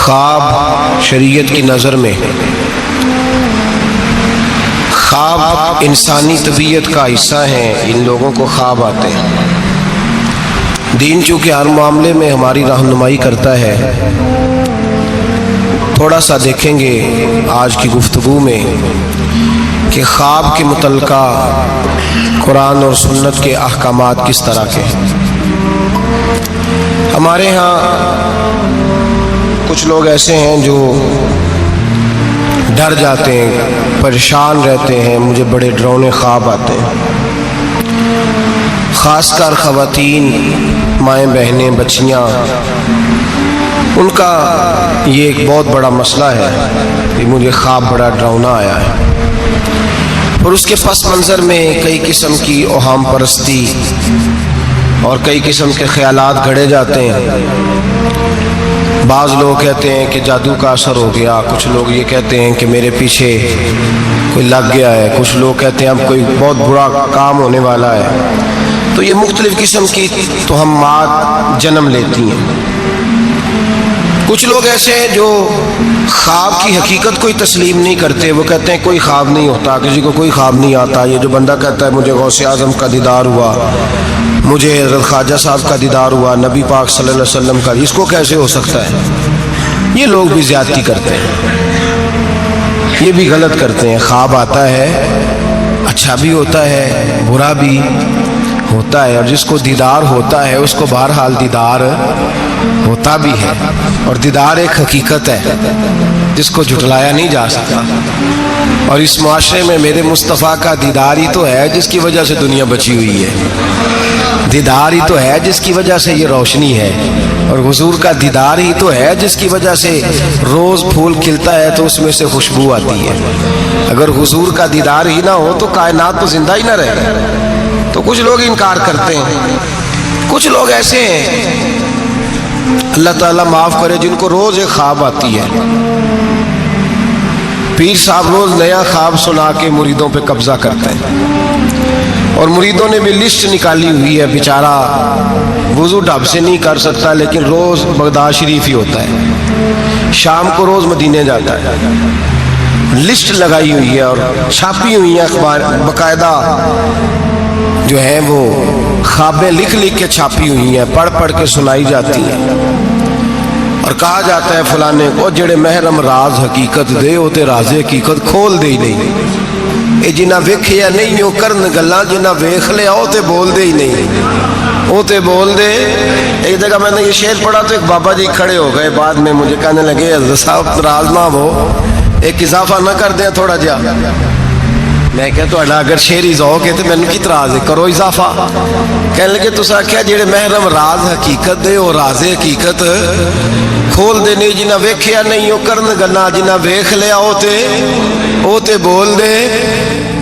خواب شریعت کی نظر میں خواب انسانی طبیعت کا حصہ ہیں. ان لوگوں کو خواب آتے ہیں. دین چونکہ ہر معاملے میں ہماری رہنمائی کرتا ہے. تھوڑا سا دیکھیں گے آج کی گفتگو میں کہ خواب کے متعلقہ قرآن اور سنت کے احکامات کس طرح کے ہیں. ہمارے ہاں کچھ لوگ ایسے ہیں جو ڈر جاتے ہیں، پریشان رہتے ہیں، مجھے بڑے ڈراؤنے خواب آتے ہیں. خاص کر خواتین، مائیں بہنیں، بچیاں، ان کا یہ ایک بہت بڑا مسئلہ ہے کہ مجھے خواب بڑا ڈراؤنا آیا ہے. اور اس کے پس منظر میں کئی قسم کی اوہام پرستی اور کئی قسم کے خیالات گھڑے جاتے ہیں. بعض لوگ کہتے ہیں کہ جادو کا اثر ہو گیا، کچھ لوگ یہ کہتے ہیں کہ میرے پیچھے کوئی لگ گیا ہے، کچھ لوگ کہتے ہیں اب کوئی بہت برا کام ہونے والا ہے. تو یہ مختلف قسم کی توہمات جنم لیتی ہیں. کچھ لوگ ایسے ہیں جو خواب کی حقیقت کوئی تسلیم نہیں کرتے. وہ کہتے ہیں کوئی خواب نہیں ہوتا، کسی کو کوئی خواب نہیں آتا. یہ جو بندہ کہتا ہے مجھے غوث اعظم کا دیدار ہوا، مجھے حضرت خواجہ صاحب کا دیدار ہوا، نبی پاک صلی اللہ علیہ وسلم کا، اس کو کیسے ہو سکتا ہے؟ یہ لوگ بھی زیادتی کرتے ہیں، یہ بھی غلط کرتے ہیں. خواب آتا ہے، اچھا بھی ہوتا ہے، برا بھی ہوتا ہے. اور جس کو دیدار ہوتا ہے اس کو بہرحال دیدار ہوتا بھی ہے. اور دیدار ایک حقیقت ہے جس کو جھٹلایا نہیں جا سکتا. اور اس معاشرے میں میرے مصطفیٰ کا دیدار ہی تو ہے جس کی وجہ سے دنیا بچی ہوئی ہے. دیدار ہی تو ہے جس کی وجہ سے یہ روشنی ہے. اور حضور کا دیدار ہی تو ہے جس کی وجہ سے روز پھول کھلتا ہے تو اس میں سے خوشبو آتی ہے. اگر حضور کا دیدار ہی نہ ہو تو کائنات تو زندہ ہی نہ رہے. تو کچھ لوگ انکار کرتے ہیں. کچھ لوگ ایسے ہیں، اللہ تعالیٰ معاف کرے، جن کو روز ایک خواب آتی ہے. پیر صاحب روز نیا خواب سنا کے مریدوں پہ قبضہ کرتے ہیں. اور مریدوں نے بھی لسٹ نکالی ہوئی ہے. بیچارہ وضو ڈھب سے نہیں کر سکتا لیکن روز بغداد شریف ہی ہوتا ہے، شام کو روز مدینے جاتا ہے. لسٹ لگائی ہوئی ہے اور چھاپی ہوئی ہیں اخبار، باقاعدہ جو ہے وہ خوابیں لکھ لکھ کے چھاپی ہوئی ہیں، پڑھ پڑھ کے سنائی جاتی ہیں. اور کہا جاتا ہے فلانے کو جڑے محرم راز حقیقت دے وہ تے راز حقیقت کھول دے ہی نہیں. اے جنہ ویکھیا نہیں وہ کرن گلاں، جنہ ویکھ لیا وہ تے بول دے ہی نہیں. وہ تے بول دے. ایک جگہ میں نے یہ شعر پڑھا تو ایک بابا جی کھڑے ہو گئے، بعد میں مجھے کہنے لگے حضرت صاحب ناراض نہ ہو، ایک اضافہ نہ کر دیں تھوڑا جہا. میں کہ تہاڈا اگر شعری ذوق ہے تو مینوں کی اعتراض ہے، کرو اضافہ. کہنے لگے تساں آکھیا جڑے محرم راز حقیقت دے وہ راز حقیقت کھول دے نہیں، جنہ ویکھیا نہیں وہ کرن گلاں، جنہ ویکھ لیا وہ تے بول دے.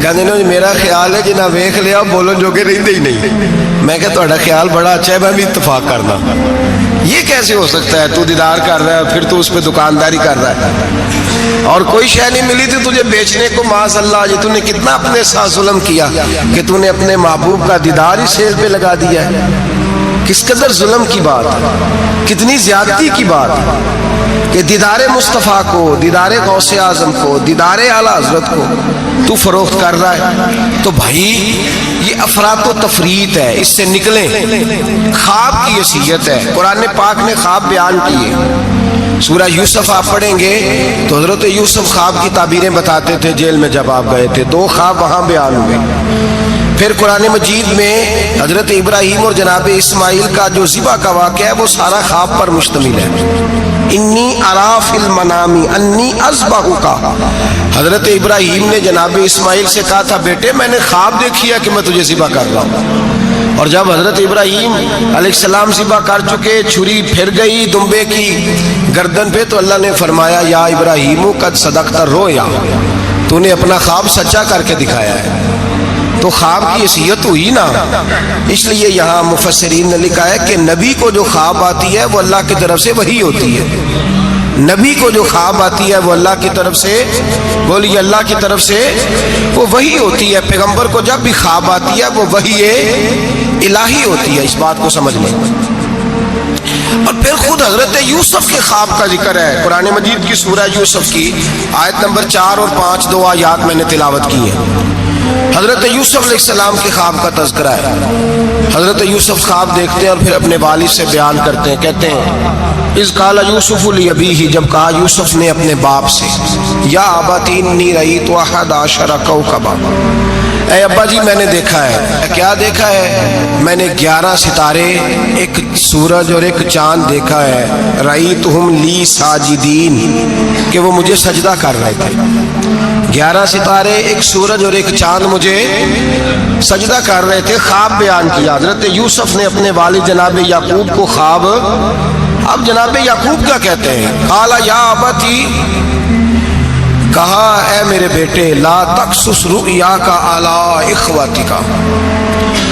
کہندے نے میرا خیال ہے جنہ ویکھ لیا بولن جوگے رہندے ہی نہیں. میں کہ تہاڈا خیال بڑا اچھا ہے، میں بھی اتفاق کرنا. یہ کیسے ہو سکتا ہے؟ تو دیدار کر رہا ہے پھر تو اس پہ دکانداری کر رہا ہے، اور کوئی شے نہیں ملی تھی تجھے بیچنے کو. معاذ اللہ، یہ تو نے کتنا اپنے ساتھ ظلم کیا کہ تو نے اپنے محبوب کا دیدار ہی سیل پہ لگا دیا ہے. کس قدر ظلم کی بات، کتنی زیادتی کی بات کہ دیدار مصطفیٰ کو، دیدار غوث اعظم کو، دیدار اعلیٰ حضرت کو تو فروخت کر رہا ہے. تو بھائی یہ افراط و تفریط ہے، اس سے نکلیں. خواب کی حیثیت ہے. قرآن پاک نے خواب بیان کیے. سورہ یوسف آپ پڑھیں گے تو حضرت یوسف خواب کی تعبیریں بتاتے تھے جیل میں جب آپ گئے تھے. 2 خواب وہاں بیان ہوئے. پھر قرآن مجید میں حضرت ابراہیم اور جناب اسماعیل کا جو ذبح کا واقعہ ہے وہ سارا خواب پر مشتمل ہے. انی ارا فی المنام انی اذبحک. حضرت ابراہیم نے جناب اسماعیل سے کہا تھا بیٹے میں نے خواب دیکھی ہے کہ میں تجھے ذبح کر رہا ہوں. اور جب حضرت ابراہیم علیہ السلام ذبح کر چکے، چھری پھر گئی دمبے کی گردن پہ، تو اللہ نے فرمایا یا ابراہیم قد صدقت الرؤیا، تو نے اپنا خواب سچا کر کے دکھایا ہے. تو خواب کی حیثیت ہوئی نا. اس لیے یہاں مفسرین نے لکھا ہے کہ نبی کو جو خواب آتی ہے وہ اللہ کی طرف سے وحی ہوتی ہے. نبی کو جو خواب آتی ہے وہ اللہ کی طرف سے، بولیے اللہ کی طرف سے وہ وحی ہوتی ہے. پیغمبر کو جب بھی خواب آتی ہے وہ وحی الہی ہوتی ہے. اس بات کو سمجھ لیں. اور پھر خود حضرت یوسف کے خواب کا ذکر ہے قرآن مجید کی سورہ یوسف کی آیت نمبر 4 اور 5 دو آیات میں نے تلاوت کی ہیں. حضرت یوسف علیہ السلام کے خواب کا تذکرہ ہے. حضرت یوسف خواب دیکھتے ہیں اور پھر اپنے والد سے بیان کرتے ہیں. کہتے ہیں اذ قال یوسف لابیہ، جب کہا یوسف نے اپنے باپ سے، یا ابت انی رأیت 11 کوکبا، اے ابا جی میں نے دیکھا ہے. کیا دیکھا ہے؟ میں نے 11 ستارے، ایک سورج اور ایک چاند دیکھا ہے. رأیتہم لی ساجدین، کہ وہ مجھے سجدہ کر رہے تھے. 11 ستارے، ایک سورج اور ایک چاند مجھے سجدہ کر رہے تھے. خواب بیان کیا حضرت یوسف نے اپنے والد جناب یعقوب کو خواب. اب جناب یعقوب کیا کہتے ہیں؟ قال یا ابتی، کہا اے میرے بیٹے، لا تقصص رؤیاک علی اخوتک،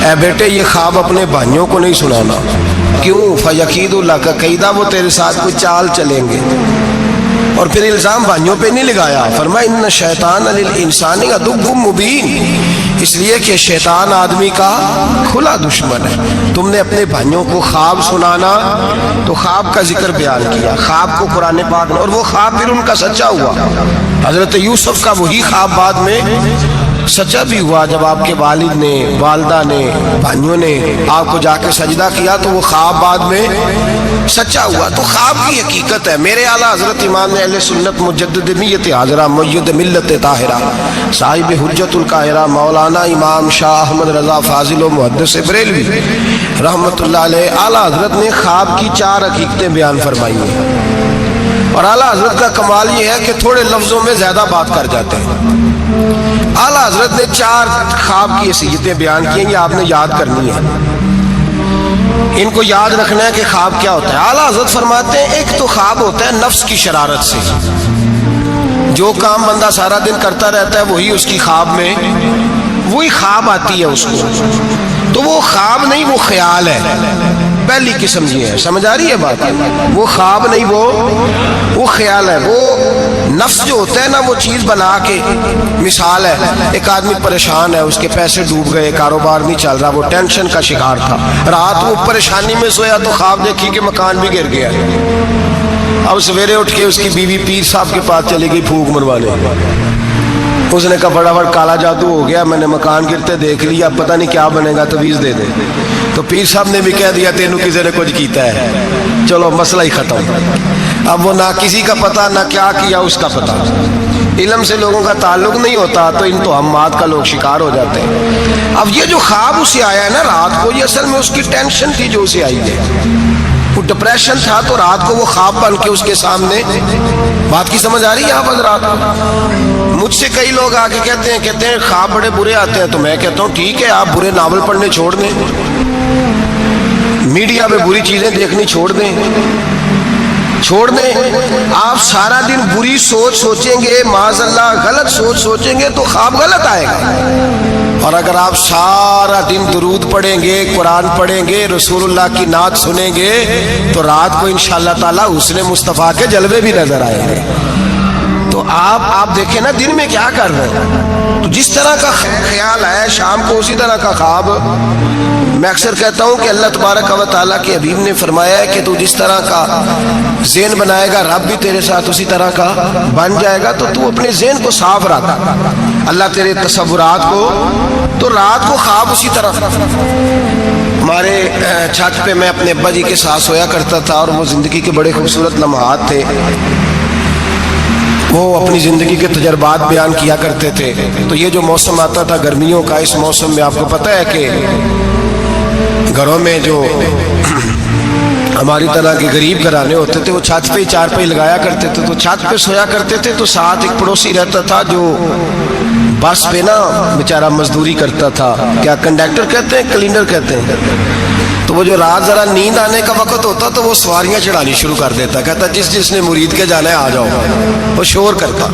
اے بیٹے یہ خواب اپنے بھائیوں کو نہیں سنانا. کیوں؟ فیکیدوا لک کیدا، وہ تیرے ساتھ کوئی چال چلیں گے. اور پھر الزام بھائیوں پہ نہیں لگایا، فرمایا ان شیطان للانسان عدو مبین، اس لیے کہ شیطان آدمی کا کھلا دشمن ہے. تم نے اپنے بھائیوں کو خواب سنانا تو خواب کا ذکر بیان کیا، خواب کو قرآن پاک نے، اور وہ خواب پھر ان کا سچا ہوا. حضرت یوسف کا وہی خواب بعد میں سچا بھی ہوا. جب آپ کے والد نے، والدہ نے، بھائیوں نے آپ کو جا کے سجدہ کیا تو وہ خواب بعد میں سچا ہوا. تو خواب کی حقیقت ہے. میرے اعلیٰ حضرت امام اہل سنت مجدد میت حاضرہ مؤید ملت طاہرہ صاحب حجت القاہرہ مولانا امام شاہ احمد رضا فاضل و محدث بریلوی رحمۃ اللہ علیہ، اعلیٰ حضرت نے خواب کی 4 حقیقتیں بیان فرمائی ہیں. اور اعلیٰ حضرت کا کمال یہ ہے کہ تھوڑے لفظوں میں زیادہ بات کر جاتے ہیں. اعلیٰ حضرت نے 4 خواب کی حیثیتیں بیان کی ہیں، یہ آپ نے یاد کرنی ہے. ان کو یاد رکھنا ہے کہ خواب کیا ہوتا ہے. اعلیٰ حضرت فرماتے ہیں ایک تو خواب ہوتا ہے نفس کی شرارت سے، جو کام بندہ سارا دن کرتا رہتا ہے وہی اس کی خواب میں وہی خواب آتی ہے اس کو. تو وہ خواب نہیں، وہ خیال ہے. پہلی قسم یہ ہے، سمجھ آ رہی ہے بات؟ وہ خواب نہیں، وہ خیال ہے. وہ نفس جو ہوتا ہے نا، وہ چیز بنا کے، مثال ہے ایک آدمی پریشان ہے، اس کے پیسے ڈوب گئے، کاروبار نہیں چل رہا، وہ ٹینشن کا شکار تھا. رات وہ پریشانی میں سویا تو خواب دیکھی کہ مکان بھی گر گیا. اب سویرے اٹھ کے اس کی بیوی پیر صاحب کے پاس چلی گئی پھونک مروانے. اس نے کہا فٹافٹ کالا جادو ہو گیا، میں نے مکان گرتے دیکھ لیا، پتہ نہیں کیا بنے گا، تویز دے دے. تو پیر صاحب نے بھی کہہ دیا تینوں کسی نے کچھ کیتا ہے، چلو مسئلہ ہی ختم. اب وہ نہ کسی کا پتہ نہ کیا کیا اس کا پتہ. علم سے لوگوں کا تعلق نہیں ہوتا تو ان توہمات کا لوگ شکار ہو جاتے ہیں. اب یہ جو خواب اسے آیا ہے نا رات کو، یہ اصل میں اس کی ٹینشن تھی جو اسے آئی ہے. وہ ڈپریشن تھا تو رات کو وہ خواب بن کے اس کے سامنے. بات کی سمجھ آ رہی ہے آپ حضرات؟ مجھ سے کئی لوگ آ کے کہتے ہیں خواب بڑے برے آتے ہیں. تو میں کہتا ہوں ٹھیک ہے، آپ برے ناول پڑھنے چھوڑ دیں، میڈیا پہ بری چیزیں دیکھنی چھوڑ دیں. آپ سارا دن بری سوچ سوچیں گے، معاذ اللہ غلط سوچ سوچیں گے تو خواب غلط آئے گا. اور اگر آپ سارا دن درود پڑھیں گے، قرآن پڑھیں گے، رسول اللہ کی نعت سنیں گے تو رات کو انشاءاللہ تعالی حسن مصطفیٰ کے جلوے بھی نظر آئیں گے. تو آپ دیکھیں نا دن میں کیا کر رہے ہیں. تو جس طرح کا خیال ہے شام کو اسی طرح کا خواب. میں اکثر کہتا ہوں کہ اللہ تبارک و تعالیٰ کے حبیب نے فرمایا ہے کہ تو جس طرح کا ذہن بنائے گا رب بھی تیرے ساتھ اسی طرح کا بن جائے گا. تو اپنے ذہن کو صاف رکھ، اللہ تیرے تصورات کو. تو رات کو خواب اسی طرح. ہمارے چھت پہ میں اپنے ابا جی کے ساتھ سویا کرتا تھا اور وہ زندگی کے بڑے خوبصورت لمحات تھے. وہ اپنی زندگی کے تجربات بیان کیا کرتے تھے. تو یہ جو موسم آتا تھا گرمیوں کا، اس موسم میں آپ کو پتہ ہے کہ گھروں میں جو ہماری طرح کے غریب گھرانے ہوتے تھے وہ چھت پہ چار پائی لگایا کرتے تھے. تو چھت پہ سویا کرتے تھے تو ساتھ ایک پڑوسی رہتا تھا جو بس پہ نا بیچارہ مزدوری کرتا تھا. کیا کنڈکٹر کہتے ہیں، کلینڈر کہتے ہیں. تو وہ جو رات ذرا نیند آنے کا وقت ہوتا تو وہ سواریاں چڑھانی شروع کر دیتا. کہتا جس نے مرید کے جانا ہے آ جاؤ. وہ شور کرتا.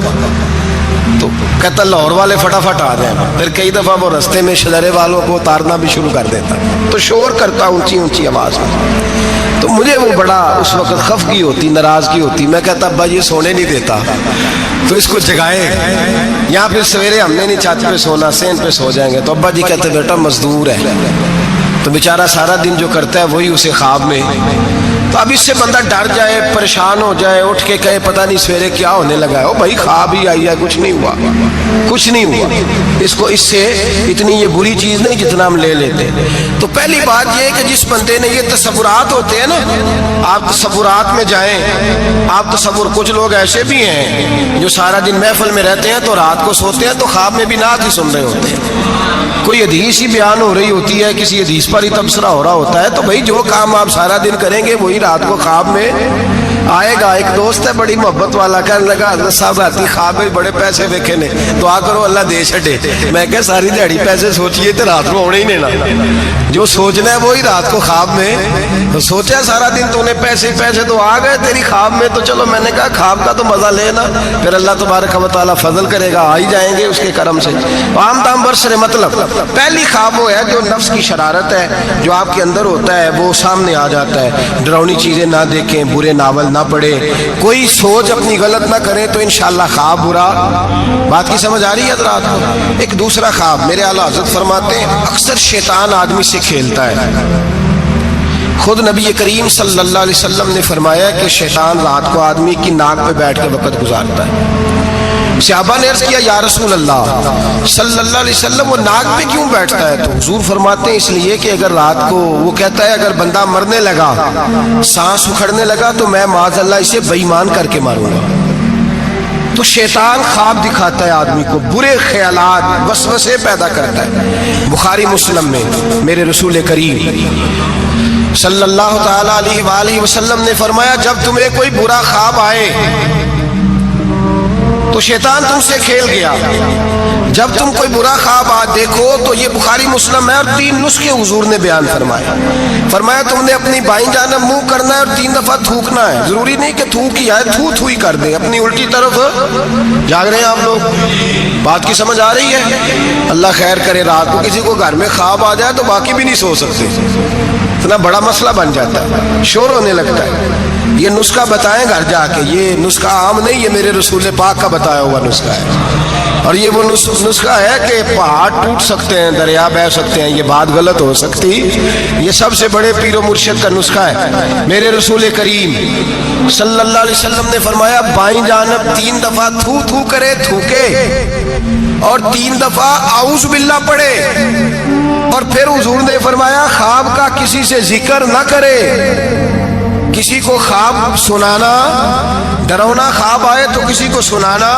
تو کہتا لاہور والے فٹافٹ آ جائیں. پھر کئی دفعہ وہ رستے میں شجرے والوں کو اتارنا بھی شروع کر دیتا. تو شور کرتا اونچی اونچی آواز میں. تو مجھے وہ بڑا اس وقت خفگی ہوتی، ناراضگی ہوتی. میں کہتا ابا یہ سونے نہیں دیتا تو اس کو جگائے. یہاں پھر سویرے ہم نے نہیں چھت پہ سونا، سین پہ سو جائیں گے. تو ابا جی کہتے بیٹا مزدور ہے تو بیچارہ سارا دن جو کرتا ہے وہی اسے خواب میں. تو تو اب اس سے بندہ ڈر جائے، پریشان ہو جائے، اٹھ کے کہے پتہ نہیں سویرے کیا ہونے لگا ہے، او بھائی خواب ہی آئی ہے، کچھ نہیں ہوا، کچھ نہیں ہوا، اس سے اتنی یہ بری چیز نہیں جتنا ہم لے لیتے ہیں۔ تو پہلی بات یہ ہے کہ جس بندے نے یہ تصورات ہوتے ہیں نا، آپ تصورات میں جائیں، آپ تصور، کچھ لوگ ایسے بھی ہیں جو سارا دن محفل میں رہتے ہیں تو رات کو سوتے ہیں تو خواب میں بھی نعت ہی سن رہے ہوتے ہیں، کوئی حدیث ہی بیان ہو رہی ہوتی ہے، کسی حدیث پر ہی تبصرہ ہو رہا ہوتا ہے، تو بھائی جو کام آپ سارا دن کریں گے وہی رات کو خواب میں آئے گا۔ ایک دوست ہے بڑی محبت والا، کہنے لگا حضرت صاحب راتی خواب میں بڑے پیسے دیکھے نے، دعا کرو اللہ دے چھڑے۔ میں کہ ساری دیہڑی پیسے سوچیے تو رات کو ہونے ہی نہیں نا، جو سوچنا ہے وہی رات کو خواب میں، تو سوچا سارا دن تو نے پیسے تو آ گئے تیری خواب میں، تو چلو میں نے کہا خواب کا تو مزہ لینا، پھر اللہ تبارک و تعالیٰ فضل کرے گا، آ ہی جائیں گے اس کے کرم سے۔ عام دام برسر مطلب پہلی خواب وہ ہے جو نفس کی شرارت ہے، جو آپ کے اندر ہوتا ہے وہ سامنے آ جاتا ہے، ڈراؤنی چیزیں نہ دیکھیں، برے ناول نہ پڑھے، کوئی سوچ اپنی غلط نہ کریں تو انشاءاللہ خواب برا۔ بات کی سمجھ آ رہی ہے حضرات کو؟ ایک دوسرا خواب، میرے اعلیٰ حضرت فرماتے ہیں اکثر شیطان آدمی سے کھیلتا ہے، خود نبی کریم صلی اللہ علیہ وسلم نے فرمایا کہ شیطان رات کو آدمی کی ناک پہ بیٹھ کے وقت گزارتا ہے۔ صحابہ نے عرض کیا یا رسول اللہ صلی اللہ علیہ وسلم وہ ناک پہ کیوں بیٹھتا ہے؟ تو حضور فرماتے ہیں اس لیے کہ اگر رات کو، وہ کہتا ہے اگر بندہ مرنے لگا، سانس اکھڑنے لگا تو میں معاذ اللہ اسے بے ایمان کر کے ماروں گا۔ تو شیطان خواب دکھاتا ہے آدمی کو، برے خیالات، وسوسے پیدا کرتا ہے۔ بخاری مسلم میں میرے رسول کریم صلی اللہ تعالی علیہ وآلہ وسلم نے فرمایا جب تمہیں کوئی برا خواب آئے تو شیطان تم سے کھیل گیا، جب تم کوئی برا خواب دیکھو تو یہ بخاری مسلم ہے، اور 3 نسخے حضور نے بیان فرمایا تم نے اپنی بائیں جانب منہ کرنا ہے اور 3 دفعہ تھوکنا ہے، ضروری نہیں کہ تھوک ہی آئے، تھو ہی کر دیں، اپنی الٹی طرف۔ جاگ رہے ہیں آپ لوگ؟ بات کی سمجھ آ رہی ہے؟ اللہ خیر کرے، رات کو کسی کو گھر میں خواب آ جائے تو باقی بھی نہیں سو سکتے، اتنا بڑا مسئلہ بن جاتا ہے، شور ہونے لگتا ہے۔ یہ نسخہ بتائیں گھر جا کے، یہ نسخہ عام نہیں، یہ میرے رسول پاک کا بتایا ہوا نسخہ ہے، اور یہ وہ نسخہ ہے کہ پہاڑ ٹوٹ سکتے ہیں، دریا بہہ سکتے ہیں، یہ بات غلط ہو سکتی، یہ سب سے بڑے پیر و مرشد کا نسخہ ہے۔ میرے رسول کریم صلی اللہ علیہ وسلم نے فرمایا بائیں جانب 3 دفعہ تھو کرے، تھوکے، اور 3 دفعہ اعوذ باللہ پڑھے، اور پھر حضور نے فرمایا خواب کا کسی سے ذکر نہ کرے، کسی کو خواب سنانا، ڈراؤنا خواب آئے تو کسی کو سنانا،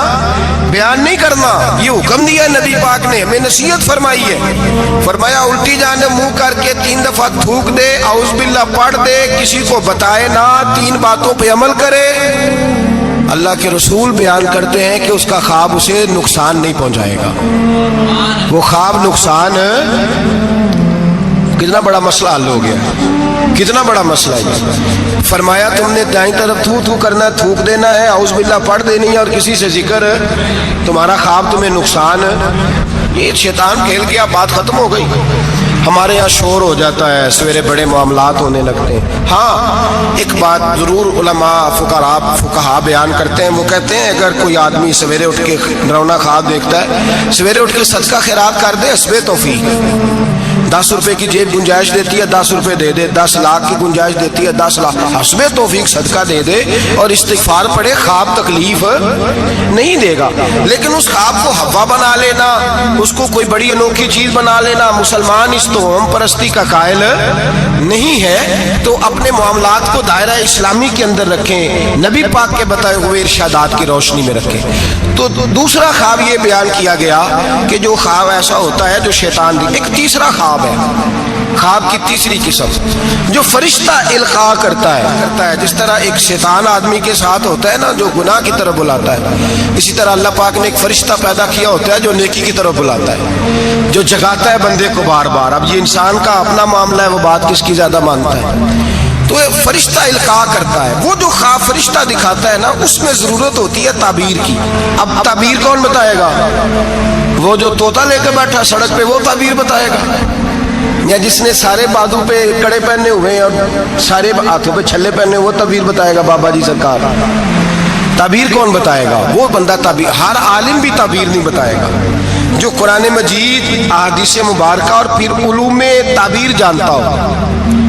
بیان نہیں کرنا، یہ حکم دیا ہے نبی پاک نے، ہمیں نصیحت فرمائی ہے۔ فرمایا الٹی جانب منہ کر کے 3 دفعہ تھوک دے، اعوذ باللہ پڑھ دے، کسی کو بتائے نہ، 3 باتوں پہ عمل کرے۔ اللہ کے رسول بیان کرتے ہیں کہ اس کا خواب اسے نقصان نہیں پہنچائے گا، وہ خواب نقصان، کتنا بڑا مسئلہ حل ہو گیا، کتنا بڑا مسئلہ ہے۔ فرمایا تم نے دائیں طرف تھو کرنا، تھوک دینا ہے، اعوذ باللہ پڑھ دینی ہے، اور کسی سے ذکر، تمہارا خواب تمہیں نقصان، یہ شیطان کھیل گیا، بات ختم ہو گئی۔ ہمارے یہاں شور ہو جاتا ہے، سویرے بڑے معاملات ہونے لگتے ہیں۔ ہاں ایک بات ضرور علماء فقہا بیان کرتے ہیں، وہ کہتے ہیں اگر کوئی آدمی سویرے اٹھ کے ڈراؤنا خواب دیکھتا ہے، سویرے اٹھ کے صدقہ خیرات کر دے، حسب توفیق، 10 روپے کی جیب گنجائش دیتی ہے 10 روپے دے دے، 10 لاکھ کی گنجائش دیتی ہے 10 لاکھ، حسب توفیق صدقہ دے دے اور استغفار پڑھے، خواب تکلیف نہیں دے گا۔ لیکن اس خواب کو ہوا بنا لینا، اس کو کوئی بڑی انوکھی چیز بنا لینا، مسلمان اس توہم پرستی کا قائل نہیں ہے، تو اپنے معاملات کو دائرہ اسلامی کے اندر رکھیں، نبی پاک کے بتائے ہوئے ارشادات کی روشنی میں رکھیں۔ تو دوسرا خواب یہ بیان کیا گیا کہ جو خواب ایسا ہوتا ہے جو شیطان دی۔ ایک تیسرا خواب ہے، خواب کی تیسری قسم جو فرشتہ القاء کرتا ہے، جس طرح ایک شیطان آدمی کے ساتھ ہوتا ہے نا جو گناہ کی طرف بلاتا ہے، اسی طرح اللہ پاک نے ایک فرشتہ پیدا کیا ہوتا ہے جو نیکی کی طرف بلاتا ہے، جو جگاتا ہے بندے کو بار بار۔ اب یہ انسان کا اپنا معاملہ ہے، وہ بات کس کی زیادہ مانتا ہے، تو فرشتہ القاء کرتا ہے۔ وہ جو خواب فرشتہ دکھاتا ہے نا، اس میں ضرورت ہوتی ہے تعبیر کی۔ اب تعبیر کون بتائے گا؟ وہ جو طوطا لے کے بیٹھا سڑک پہ، وہ تعبیر بتائے گا، یا جس نے سارے بازو پہ کڑے پہنے ہوئے ہیں اور سارے ہاتھوں پہ چھلے پہنے، وہ تعبیر بتائے گا بابا جی سرکار؟ تعبیر کون بتائے گا؟ وہ بندہ تعبیر، ہر عالم بھی تعبیر نہیں بتائے گا، جو قرآن مجید، احادیث مبارکہ اور پھر علوم تعبیر جانتا ہو